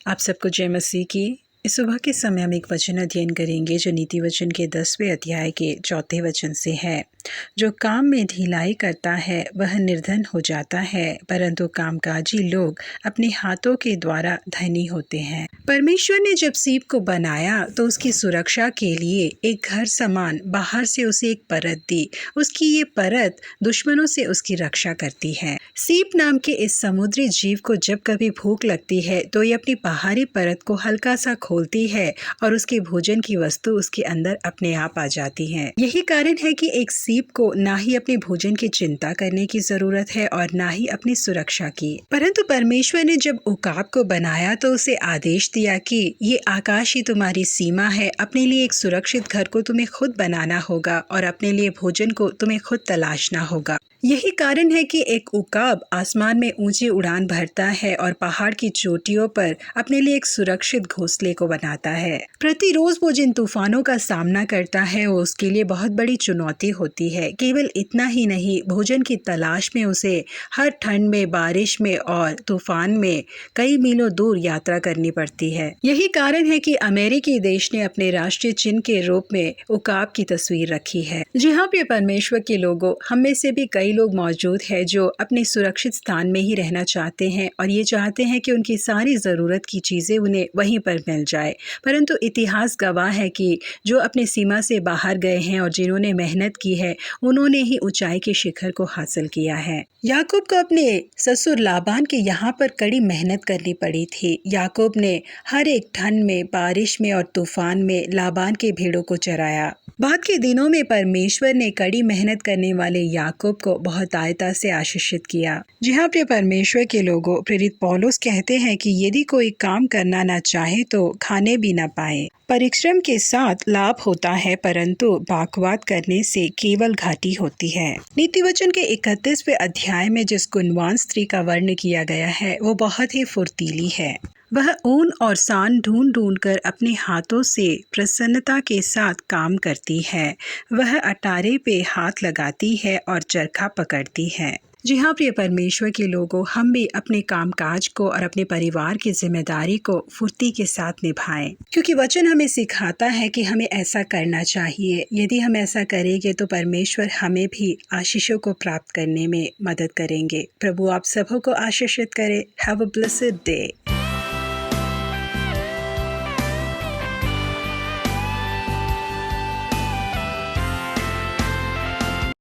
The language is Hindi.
आप सबको जय मसीह की। इस सुबह के समय हम एक वचन अध्ययन करेंगे जो नीति वचन के 10वें अध्याय के 4 वचन से है। जो काम में ढिलाई करता है वह निर्धन हो जाता है, परंतु कामकाजी लोग अपने हाथों के द्वारा धनी होते हैं। परमेश्वर ने जब सीप को बनाया तो उसकी सुरक्षा के लिए एक घर समान बाहर से उसे एक परत दी। उसकी ये परत दुश्मनों से उसकी रक्षा करती है। सीप नाम के इस समुद्री जीव को जब कभी भूख लगती है तो ये अपनी बाहरी परत को हल्का सा खोलती है और उसके भोजन की वस्तु उसके अंदर अपने आप आ जाती है। यही कारण है कि एक सीप को ना ही अपने भोजन की चिंता करने की जरूरत है और ना ही अपनी सुरक्षा की। परंतु परमेश्वर ने जब उकाब को बनाया तो उसे आदेश दिया कि ये आकाश ही तुम्हारी सीमा है। अपने लिए एक सुरक्षित घर को तुम्हें खुद बनाना होगा और अपने लिए भोजन को तुम्हें खुद तलाशना होगा। यही कारण है कि एक उकाब आसमान में ऊंची उड़ान भरता है और पहाड़ की चोटियों पर अपने लिए एक सुरक्षित घोंसले को बनाता है। प्रतिरोज वो जिन तूफानों का सामना करता है वो उसके लिए बहुत बड़ी चुनौती होती है। केवल इतना ही नहीं, भोजन की तलाश में उसे हर ठंड में, बारिश में और तूफान में कई मीलों दूर यात्रा करनी पड़ती है। यही कारण है कि अमेरिकी देश ने अपने राष्ट्रीय चिन्ह के रूप में उकाब की तस्वीर रखी है। जी हाँ प्रिय परमेश्वर के लोगों, हम में से भी कई लोग मौजूद हैं जो अपने सुरक्षित स्थान में ही रहना चाहते हैं और ये चाहते हैं कि उनकी सारी ज़रूरत की चीज़ें उन्हें वहीं पर मिल जाए। परंतु इतिहास गवाह है कि जो अपने सीमा से बाहर गए हैं और जिन्होंने मेहनत की है उन्होंने ही ऊंचाई के शिखर को हासिल किया है। याकूब को अपने ससुर लाबान के यहाँ पर कड़ी मेहनत करनी पड़ी थी। याकूब ने हर एक ठंड में, बारिश में और तूफान में लाबान के भेड़ों को चराया। बाद के दिनों में परमेश्वर ने कड़ी मेहनत करने वाले याकूब को बहुत आयता से आशीषित किया। जी हाँ प्रिय परमेश्वर के लोगों, प्रेरित पौलुस कहते हैं कि यदि कोई काम करना ना चाहे तो खाने भी ना पाए। परिश्रम के साथ लाभ होता है, परंतु बाकवाद करने से केवल घाटी होती है। नीति वचन के 31वें अध्याय में जिस गुणवान स्त्री का वर्ण किया गया है वो बहुत ही फुर्तीली है। वह ऊन और सान ढूंढ ढूंढ कर अपने हाथों से प्रसन्नता के साथ काम करती है। वह अटारे पे हाथ लगाती है और चरखा पकड़ती है। जी हाँ प्रिय परमेश्वर के लोगों, हम भी अपने कामकाज को और अपने परिवार की जिम्मेदारी को फुर्ती के साथ निभाएं, क्योंकि वचन हमें सिखाता है कि हमें ऐसा करना चाहिए। यदि हम ऐसा करेंगे तो परमेश्वर हमें भी आशीषों को प्राप्त करने में मदद करेंगे। प्रभु आप सबों को आशीषित करे। Have a blessed day.